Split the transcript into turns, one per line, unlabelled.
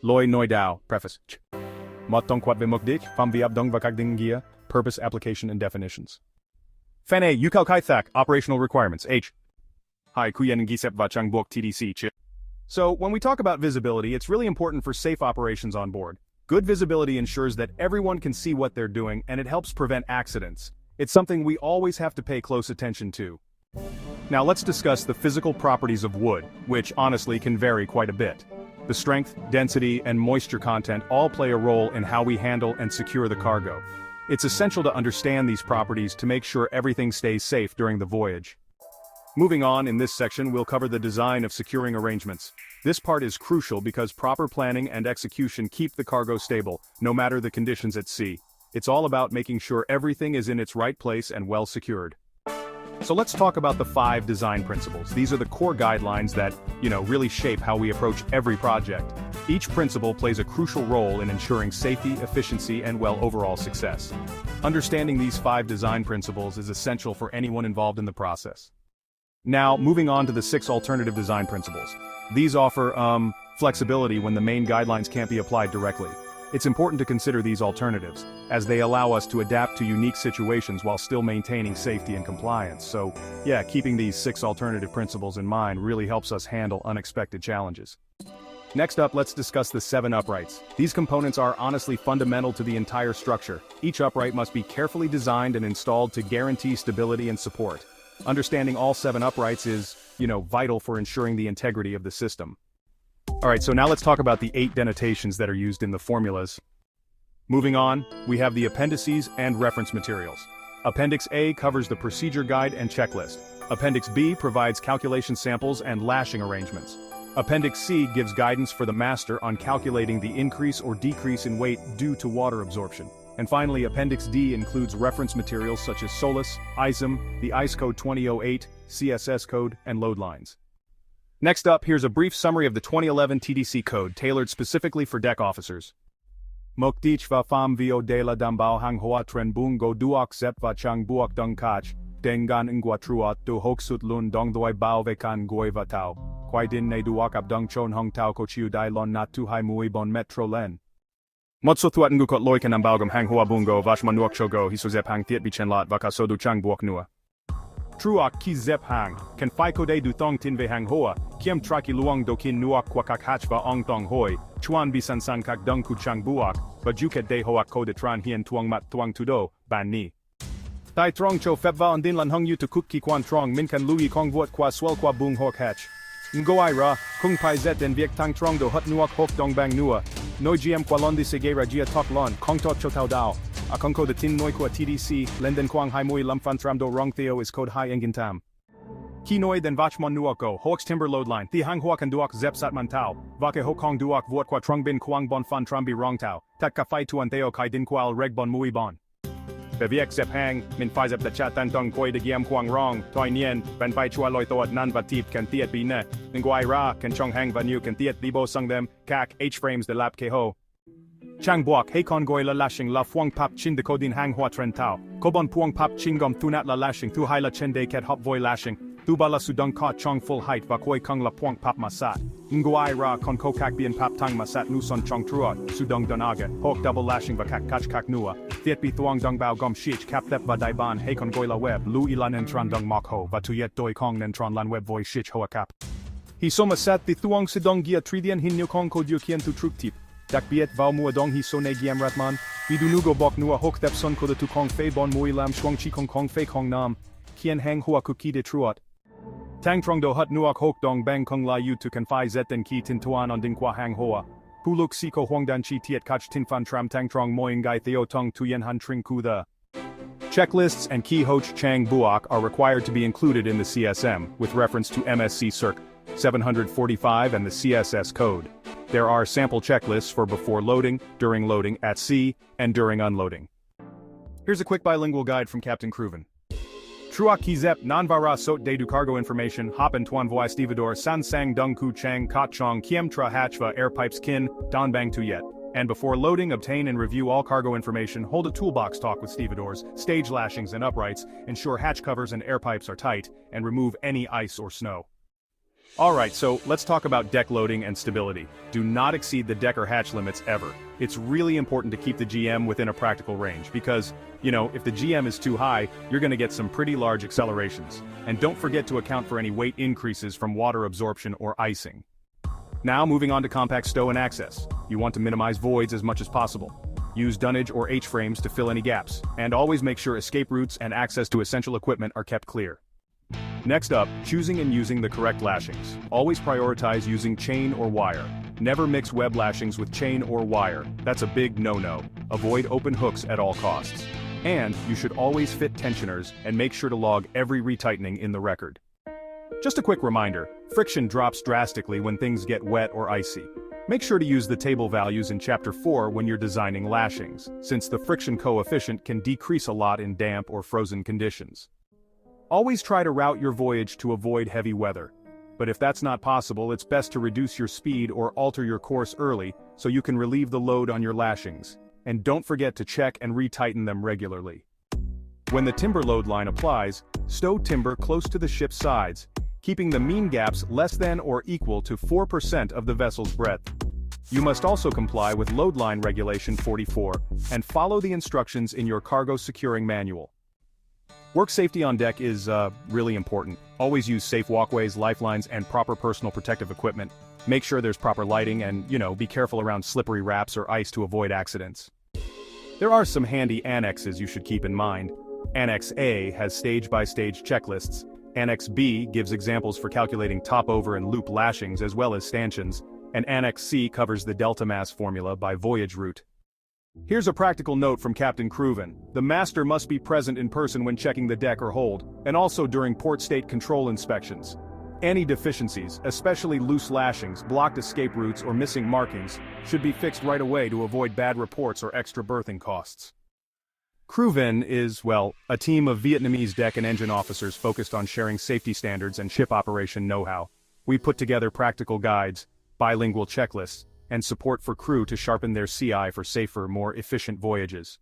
Loi Noi Dao, Preface. Một tông quạt về mục đích, phạm vi áp dụng và các định nghĩa, purpose, application, and definitions. Fan A, Yukal Khai Thác, operational requirements, H. Hai Kuyen Gisep và chằng buộc TDC Code. So, when we talk about visibility, it's really important for safe operations on board. Good visibility ensures that everyone can see what they're doing, and it helps prevent accidents. It's something we always have to pay close attention to. Now let's discuss the physical properties of wood, which honestly can vary quite a bit. The strength, density, and moisture content all play a role in how we handle and secure the cargo. It's essential to understand these properties to make sure everything stays safe during the voyage. Moving on, in this section we'll cover the design of securing arrangements. This part is crucial because proper planning and execution keep the cargo stable, no matter the conditions at sea. It's all about making sure everything is in its right place and well secured. So let's talk about the 5 design principles. These are the core guidelines that, really shape how we approach every project. Each principle plays a crucial role in ensuring safety, efficiency, and overall success. Understanding these 5 design principles is essential for anyone involved in the process. Now, moving on to the 6 alternative design principles. These offer, flexibility when the main guidelines can't be applied directly. It's important to consider these alternatives, as they allow us to adapt to unique situations while still maintaining safety and compliance. So, keeping these 6 alternative principles in mind really helps us handle unexpected challenges. Next up, let's discuss the 7 uprights. These components are honestly fundamental to the entire structure. Each upright must be carefully designed and installed to guarantee stability and support. Understanding all 7 uprights is, vital for ensuring the integrity of the system. Alright, so now let's talk about the 8 denotations that are used in the formulas. Moving on, we have the appendices and reference materials. Appendix A covers the procedure guide and checklist. Appendix B provides calculation samples and lashing arrangements. Appendix C gives guidance for the master on calculating the increase or decrease in weight due to water absorption. And finally, Appendix D includes reference materials such as SOLAS, ISM, the ICE Code 2008, CSS Code, and load lines. Next up, here's a brief summary of the 2011 TDC Code tailored specifically for deck officers. Mokdich va fam vio de la dambao hang hoa tren bung go duok zep va chang buok dung kach, dengan ngwa truat do hoksut lun dong doi bao ve kan goi va tau, quai din ne duok ab dung chon hong tau ko chiu dai lon nat tu hai mui bon metro len. Motso thuat ngukot loi kan ambalgam hang hoa bungo vash manuok chogo hiso zep hang tiet bichen lot va kasodu chang buok nua. Truak ki zep hang, kan fai kode du thong tin ve hang hoa, kiem traki luang do kin nuak kwakak hach va ong tong hoi, chuan bisan san kak dung ku chang buak, va juket de hoak kode tran hien tuang mat tuang tudo, ban ni. Tai trong cho fep va on din lan hung yu to kuk ki kwan trong min kan lui kong vuot kwa swel kwa bung hok hach. Ngoai ra, kung pai zet den viek tang trong do hut nuak hok dong bang nua, noi gm kwa londi segera gia tok lon, kong tot cho tau dao. Akongko the tin noi kwa TDC, lenden kwang hai mui lamfan tram do rong theo is code hai engin tam. Kinoi then vachmon nuoko, hoax timber load line, thi hang huak and duak zep sat man tau, vake hokong duak vuot kwa trong bin kwang bon fan trambi rong tau, tat ka fai tuan theo kai din kwal reg bon mui bon. Beviek zep hang, min fai zep the chat tan tong koi de giam kwang rong, toi nien, ban pai chua loi toat nan va tip kan tiet bi ne, nguai ra, kan chong hang va nu kan tiet libo sung them, kak, h frames de lap ke ho. Chang buak hei kon goi la lashing la fuang pap chin de kodin hang hua tren tau, kobon puang pap chingom thunat la lashing thu hai la chen de ket hop voi lashing, tu ba la sudong ka chong full height va koi kung la puang pap masat, nguai ra kon ko kak bien pap tang masat nu son chong truot, sudong donaga, hok double lashing va kak kach kak nua, thiet bi thuang dong bao gom shich kap thep va daiban hei kon goi la web, lu ilan entran dong mok ho va tuyet doi kong nentron lan web voi shich hoa kap. Hi soma sat di thuang sidong gia tridian hin nyu kong ko diu kien tu truk tip. Dak biet vau mua dong hi so ne giam ratman, vidu nugo bok nua hok thep son ko de tu kong fei bon mui lam shuang chi kong fei kong nam, kien hang hua kuki de truot. Tang trong do hut nuak hok dong bang kong la yu tu kan fai zet den ki tin tuan on din kwa hang hoa. Puluk si ko huang dan chi tiet kach tin fan tram tang trong moing gai theo tong tu yen han tring ku the. Checklists and key hoch chang buok are required to be included in the CSM, with reference to MSC Circ 745 and the CSS Code. There are sample checklists for before loading, during loading, at sea, and during unloading. Here's a quick bilingual guide from Captain Crewvn. Truak kizep nan vara sot de du cargo information, hoppen tuan voi stevedore san sang dung ku chang kot chong kiem tra hachva air pipes kin, don bang tu yet. And before loading, obtain and review all cargo information, hold a toolbox talk with stevedores, stage lashings and uprights, ensure hatch covers and air pipes are tight, and remove any ice or snow. Alright, so let's talk about deck loading and stability. Do not exceed the deck or hatch limits ever. It's really important to keep the GM within a practical range because, if the GM is too high, you're going to get some pretty large accelerations. And don't forget to account for any weight increases from water absorption or icing. Now moving on to compact stow and access. You want to minimize voids as much as possible. Use dunnage or H-frames to fill any gaps, and always make sure escape routes and access to essential equipment are kept clear. Next up, choosing and using the correct lashings. Always prioritize using chain or wire. Never mix web lashings with chain or wire. That's a big no-no. Avoid open hooks at all costs. And you should always fit tensioners and make sure to log every retightening in the record. Just a quick reminder, friction drops drastically when things get wet or icy. Make sure to use the table values in Chapter 4 when you're designing lashings, since the friction coefficient can decrease a lot in damp or frozen conditions. Always try to route your voyage to avoid heavy weather. But if that's not possible, it's best to reduce your speed or alter your course early so you can relieve the load on your lashings. And don't forget to check and retighten them regularly. When the timber load line applies, stow timber close to the ship's sides, keeping the mean gaps less than or equal to 4% of the vessel's breadth. You must also comply with Load Line Regulation 44 and follow the instructions in your cargo securing manual. Work safety on deck is really important. Always use safe walkways, lifelines, and proper personal protective equipment. Make sure there's proper lighting and, be careful around slippery wraps or ice to avoid accidents. There are some handy annexes you should keep in mind. Annex A has stage-by-stage checklists. Annex B gives examples for calculating top-over and loop lashings as well as stanchions, and Annex C covers the delta mass formula by voyage route. Here's a practical note from Captain Crewvn. The master must be present in person when checking the deck or hold, and also during port state control inspections. Any deficiencies, especially loose lashings, blocked escape routes, or missing markings, should be fixed right away to avoid bad reports or extra berthing costs. Crewvn is, a team of Vietnamese deck and engine officers focused on sharing safety standards and ship operation know-how. We put together practical guides, bilingual checklists, and support for crew to sharpen their CI for safer, more efficient voyages.